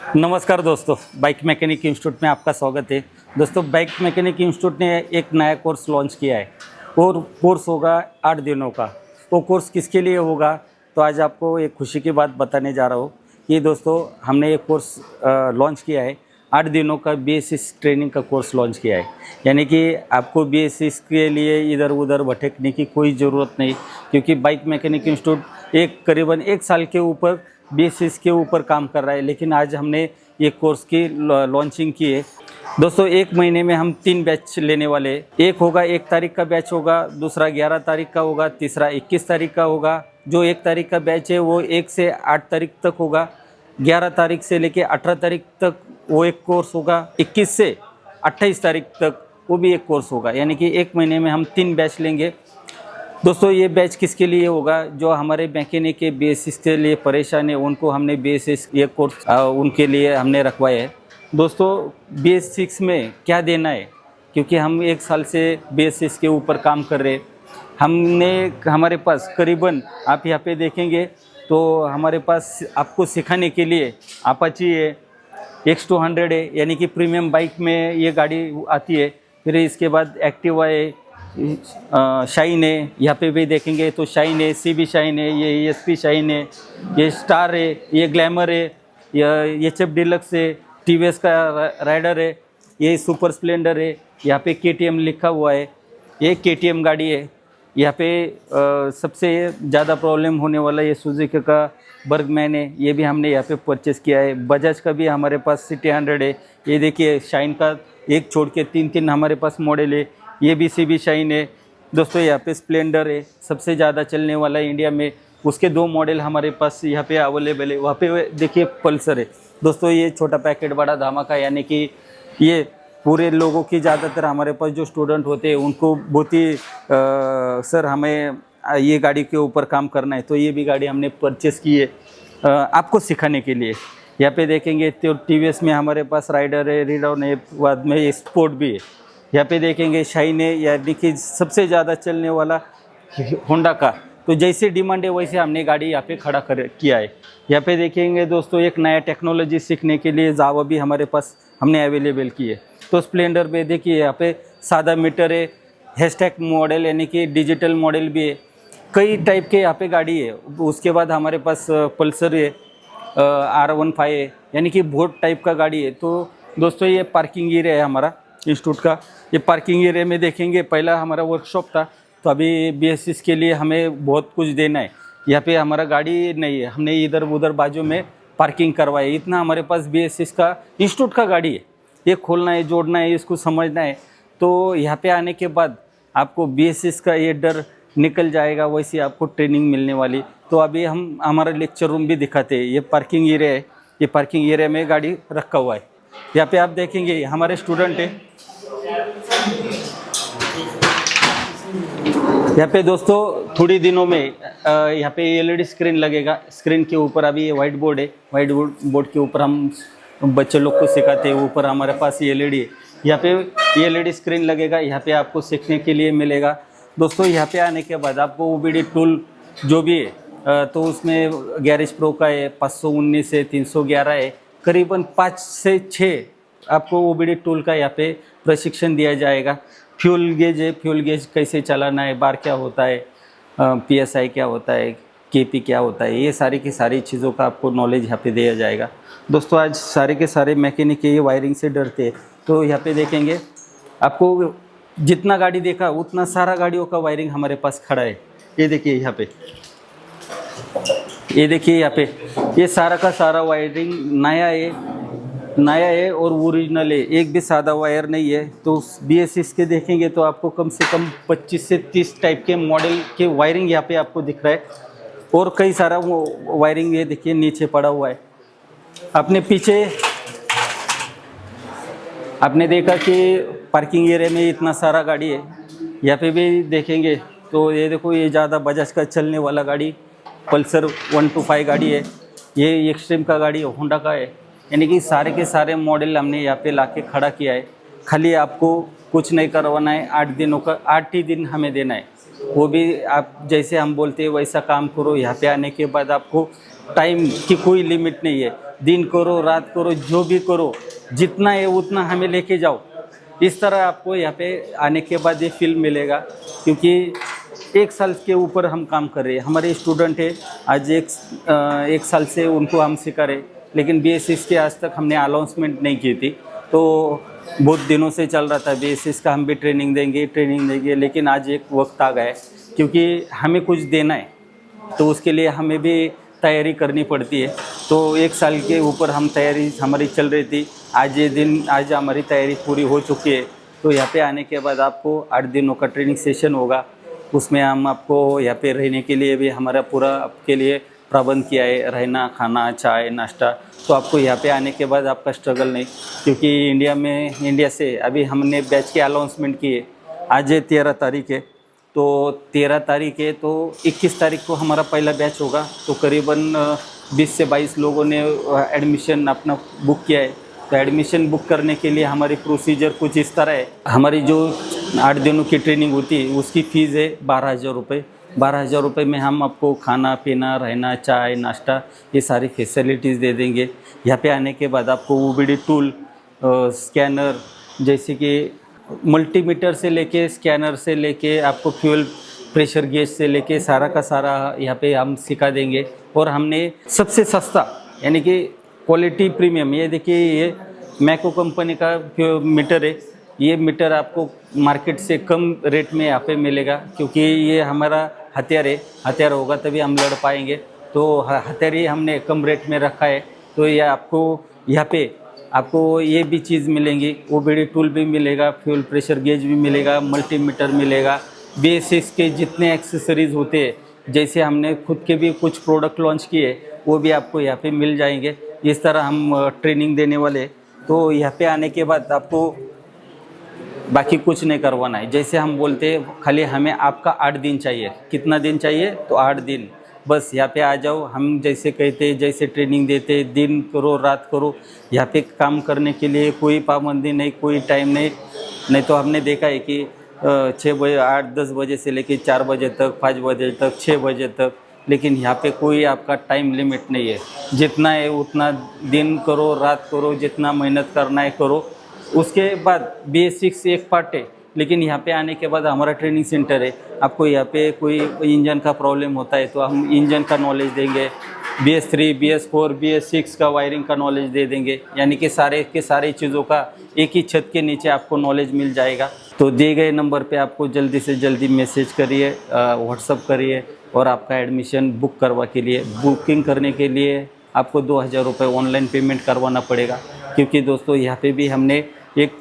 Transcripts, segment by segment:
नमस्कार दोस्तों, bike mechanic institute में आपका स्वागत है। दोस्तों, बाइक मैकेनिक इंस्टीट्यूट ने एक नया कोर्स लॉन्च किया है और कोर्स होगा 8 दिनों का। वो कोर्स किसके लिए होगा, तो आज आपको एक खुशी की बात बताने जा रहा हूँ कि दोस्तों हमने एक कोर्स लॉन्च किया है। 8 दिनों का BS6 ट्रेनिंग का कोर्स लॉन्च किया है। यानी कि आपको BS6 के लिए इधर उधर भटकने की कोई ज़रूरत नहीं, क्योंकि बाइक मैकेनिक इंस्टीट्यूट करीबन 1 साल के ऊपर BS6 के ऊपर काम कर रहा है। लेकिन आज हमने ये कोर्स की लॉन्चिंग की है। दोस्तों, 1 महीने में हम 3 बैच लेने वाले हैं। एक होगा 1 तारीख का बैच होगा, दूसरा 11 तारीख का होगा, तीसरा 21 तारीख का होगा। जो 1 तारीख का बैच है वो 1 से 8 तारीख तक होगा। 11 तारीख से लेके 18 तारीख तक वो एक कोर्स होगा। 21 से 28 तारीख तक वो भी एक कोर्स होगा। यानी कि 1 महीने में हम 3 बैच लेंगे। दोस्तों, ये बैच किसके लिए होगा? जो हमारे मैकेनिक के BS6 के लिए परेशान है, उनको हमने BS6 ये कोर्स उनके लिए हमने रखवाया है। दोस्तों, BS6 में क्या देना है, क्योंकि हम 1 साल से BS6 के ऊपर काम कर रहे हैं। हमारे पास करीबन आप यहाँ पे देखेंगे तो हमारे पास आपको सिखाने के लिए अपाची है, X200 है, यानी कि प्रीमियम बाइक में ये गाड़ी आती है। फिर इसके बाद एक्टिवा है, शाइन है, यहाँ पे भी देखेंगे तो शाइन है, CB शाइन है, ये ESP शाइन है, ये स्टार है, ये ग्लैमर है, ये HF डिलक्स है, TVS का राइडर है, ये सुपर स्प्लेंडर है, यहाँ पे KTM लिखा हुआ है, ये KTM गाड़ी है। यहाँ पे सबसे ज़्यादा प्रॉब्लम होने वाला ये सुजुकी का बर्गमैन है, ये भी हमने यहाँ पे परचेस किया है। बजाज का भी हमारे पास सिटी 100 है। ये देखिए, शाइन का एक छोड़ के 3 हमारे पास मॉडल है। ये भी CB शाइन है। दोस्तों, यहाँ पे स्प्लेंडर है, सबसे ज़्यादा चलने वाला इंडिया में। उसके 2 मॉडल हमारे पास यहाँ पे अवेलेबल है। वहाँ पे देखिए पल्सर है। दोस्तों, ये छोटा पैकेट बड़ा धमाका, यानी कि ये पूरे लोगों की ज़्यादातर हमारे पास जो स्टूडेंट होते हैं उनको बहुत ही सर हमें ये गाड़ी के ऊपर काम करना है, तो ये भी गाड़ी हमने परचेस की है आपको सिखाने के लिए। यहाँ पे देखेंगे तो TVS में हमारे पास राइडर है, रिडाउन है, बाद में स्पोर्ट भी है। यहाँ पे देखेंगे शाइन है, यानी कि सबसे ज़्यादा चलने वाला होंडा का। तो जैसे डिमांड है वैसे हमने गाड़ी यहाँ पे खड़ा किया है। यहाँ पे देखेंगे दोस्तों, एक नया टेक्नोलॉजी सीखने के लिए जावा भी हमारे पास हमने अवेलेबल की है। तो स्प्लेंडर पे देखिए, यहाँ पे सादा मीटर है, हैशटैग मॉडल यानी कि डिजिटल मॉडल भी है। कई टाइप के यहाँ पे गाड़ी है। उसके बाद हमारे पास पल्सर है, R15 है, यानी कि बहुत टाइप का गाड़ी है। तो दोस्तों, ये पार्किंग एरिया है हमारा इंस्टीट्यूट का। ये पार्किंग एरिया में देखेंगे, पहला हमारा वर्कशॉप था, तो अभी BS6 के लिए हमें बहुत कुछ देना है। यहाँ पे हमारा गाड़ी नहीं है, हमने इधर उधर बाजू में पार्किंग करवाई। इतना हमारे पास BS6 का इंस्टीट्यूट का गाड़ी है। ये खोलना है, जोड़ना है, इसको समझना है। तो यहाँ पे आने के बाद आपको BS6 का ये डर निकल जाएगा, वैसे आपको ट्रेनिंग मिलने वाली। तो अभी हम हमारा लेक्चर रूम भी दिखाते हैं। ये पार्किंग एरिया है, ये पार्किंग एरिया में गाड़ी रखा हुआ है। यहाँ पे आप देखेंगे हमारे स्टूडेंट है। यहाँ पे दोस्तों, थोड़ी दिनों में यहाँ पे LED स्क्रीन लगेगा। स्क्रीन के ऊपर अभी ये वाइट बोर्ड है, वाइट बोर्ड के ऊपर हम बच्चे लोग को सिखाते हैं। ऊपर हमारे पास LED है, यहाँ पे LED स्क्रीन लगेगा। यहाँ पे आपको सीखने के लिए मिलेगा। दोस्तों, यहाँ पे आने के बाद आपको OBD टूल जो भी है, तो उसमें गैरेज प्रो का है, 519 है, 311 है, करीबन 5 से 6 आपको OBD टूल का यहाँ पे प्रशिक्षण दिया जाएगा। फ्यूल गेज है, फ्यूल गेज कैसे चलाना है, बार क्या होता है, PSI क्या होता है, KP क्या होता है, ये सारी की सारी चीज़ों का आपको नॉलेज यहाँ पे दिया जाएगा। दोस्तों, आज सारे के सारे मैकेनिक ये वायरिंग से डरते हैं। तो यहाँ पे देखेंगे, आपको जितना गाड़ी देखा उतना सारा गाड़ियों का वायरिंग हमारे पास खड़ा है। ये देखिए यहाँ पे, ये देखिए यहाँ पे, ये सारा का सारा वायरिंग नया है और ओरिजिनल है। एक भी सादा वायर नहीं है। तो BS6 के देखेंगे तो आपको कम से कम 25 से 30 टाइप के मॉडल के वायरिंग यहाँ पे आपको दिख रहा है। और कई सारा वो वायरिंग ये देखिए नीचे पड़ा हुआ है। अपने पीछे आपने देखा कि पार्किंग एरिया में इतना सारा गाड़ी है। यहाँ पे भी देखेंगे तो ये देखो, ये ज़्यादा बजाज का चलने वाला गाड़ी पल्सर 125 गाड़ी है। ये एक्सट्रीम का गाड़ी होंडा का है। यानी कि सारे के सारे मॉडल हमने यहाँ पे लाके खड़ा किया है। खाली आपको कुछ नहीं करवाना है। 8 दिनों का 8 ही दिन हमें देना है। वो भी आप जैसे हम बोलते हैं वैसा काम करो। यहाँ पे आने के बाद आपको टाइम की कोई लिमिट नहीं है, दिन करो रात करो जो भी करो, जितना है उतना हमें लेके जाओ। इस तरह आपको यहाँ पे आने के बाद ये फील मिलेगा, क्योंकि 1 साल के ऊपर हम काम कर रहे हैं। हमारे स्टूडेंट है आज एक साल से उनको हम सिखा रहे, लेकिन BSS के आज तक हमने अनाउंसमेंट नहीं की थी। तो बहुत दिनों से चल रहा था BSS का, हम भी ट्रेनिंग देंगे, लेकिन आज एक वक्त आ गया है, क्योंकि हमें कुछ देना है तो उसके लिए हमें भी तैयारी करनी पड़ती है। तो 1 साल के ऊपर हम तैयारी हमारी चल रही थी। आज हमारी तैयारी पूरी हो चुकी है। तो यहाँ पे आने के बाद आपको 8 दिनों का ट्रेनिंग सेशन होगा। उसमें हम आपको यहाँ पे रहने के लिए भी हमारा पूरा आपके लिए प्रबंध किया है, रहना खाना चाय नाश्ता। तो आपको यहाँ पे आने के बाद आपका स्ट्रगल नहीं, क्योंकि इंडिया से अभी हमने बैच की अनाउंसमेंट की है। आज 13 तारीख है, तो 13 तारीख है, तो 21 तारीख को हमारा पहला बैच होगा। तो करीबन 20 से 22 लोगों ने एडमिशन अपना बुक किया है। तो एडमिशन बुक करने के लिए हमारी प्रोसीजर कुछ इस तरह है। हमारी जो 8 दिनों की ट्रेनिंग होती है उसकी फ़ीस है 12,000 रुपये। 12,000 रुपये में हम आपको खाना पीना रहना चाय नाश्ता ये सारी फैसिलिटीज़ दे देंगे। यहाँ पे आने के बाद आपको OBD टूल, स्कैनर, जैसे कि मल्टीमीटर से लेके स्कैनर से लेके आपको फ्यूल प्रेशर गेज से लेके सारा का सारा यहाँ पे हम सिखा देंगे। और हमने सबसे सस्ता यानी कि क्वालिटी प्रीमियम, ये देखिए ये मैको कंपनी का मीटर है। ये मीटर आपको मार्केट से कम रेट में यहाँ पे मिलेगा, क्योंकि ये हमारा हथियार है। हथियार होगा तभी हम लड़ पाएंगे। तो हथियार ही हमने कम रेट में रखा है। तो ये आपको यहाँ पे आपको ये भी चीज़ मिलेंगी, OBD टूल भी मिलेगा, फ्यूल प्रेशर गेज भी मिलेगा, मल्टीमीटर मिलेगा। BSS के जितने एक्सेसरीज़ होते हैं, जैसे हमने खुद के भी कुछ प्रोडक्ट लॉन्च किए, वो भी आपको यहाँ पे मिल जाएंगे। इस तरह हम ट्रेनिंग देने वाले। तो यहाँ पे आने के बाद आपको बाकी कुछ नहीं करवाना है। जैसे हम बोलते हैं खाली हमें आपका 8 दिन चाहिए। कितना दिन चाहिए? तो 8 दिन। बस यहाँ पे आ जाओ। हम जैसे कहते हैं, जैसे ट्रेनिंग देते हैं, दिन करो रात करो। यहाँ पे काम करने के लिए कोई पाबंदी नहीं, कोई टाइम नहीं तो हमने देखा है कि 6 बजे 8-10 बजे से लेकर 4 बजे तक, 5 बजे तक, 6 बजे तक, लेकिन यहाँ पे कोई आपका टाइम लिमिट नहीं है। जितना है उतना दिन करो रात करो, जितना मेहनत करना है करो। उसके बाद BS6 एक पार्ट है, लेकिन यहाँ पे आने के बाद हमारा ट्रेनिंग सेंटर है। आपको यहाँ पे कोई इंजन का प्रॉब्लम होता है तो हम इंजन का नॉलेज देंगे। BS3, BS4, BS6 का वायरिंग का नॉलेज दे देंगे। यानी कि सारे के सारे चीज़ों का एक ही छत के नीचे आपको नॉलेज मिल जाएगा। तो दिए गए नंबर पे आपको जल्दी से जल्दी मैसेज करिए, व्हाट्सअप करिए और आपका एडमिशन बुकिंग करने के लिए आपको 2,000 रुपये ऑनलाइन पेमेंट करवाना पड़ेगा। क्योंकि दोस्तों यहाँ पे भी हमने एक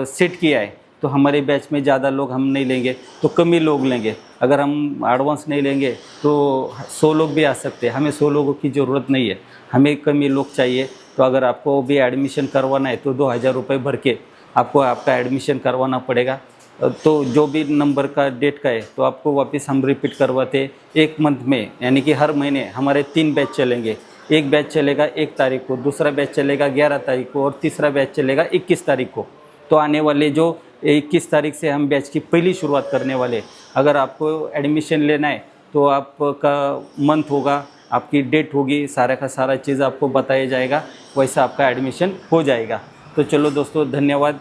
सेट किया है, तो हमारे बैच में ज़्यादा लोग हम नहीं लेंगे, तो कम ही लोग लेंगे। अगर हम एडवांस नहीं लेंगे तो 100 लोग भी आ सकते हैं। हमें 100 लोगों की ज़रूरत नहीं है, हमें कम ही लोग चाहिए। तो अगर आपको भी एडमिशन करवाना है तो 2,000 रुपये भर के आपको आपका एडमिशन करवाना पड़ेगा। तो जो भी नंबर का डेट का है तो आपको वापस हम रिपीट करवाते 1 मंथ में, यानी कि हर महीने हमारे 3 बैच चलेंगे। एक बैच चलेगा 1 तारीख को, दूसरा बैच चलेगा 11 तारीख को और तीसरा बैच चलेगा 21 तारीख को। तो आने वाले जो 21 तारीख से हम बैच की पहली शुरुआत करने वाले। अगर आपको एडमिशन लेना है तो आपका मंथ होगा, आपकी डेट होगी, सारा का सारा चीज़ आपको बताया जाएगा, वैसा आपका एडमिशन हो जाएगा। तो चलो दोस्तों धन्यवाद।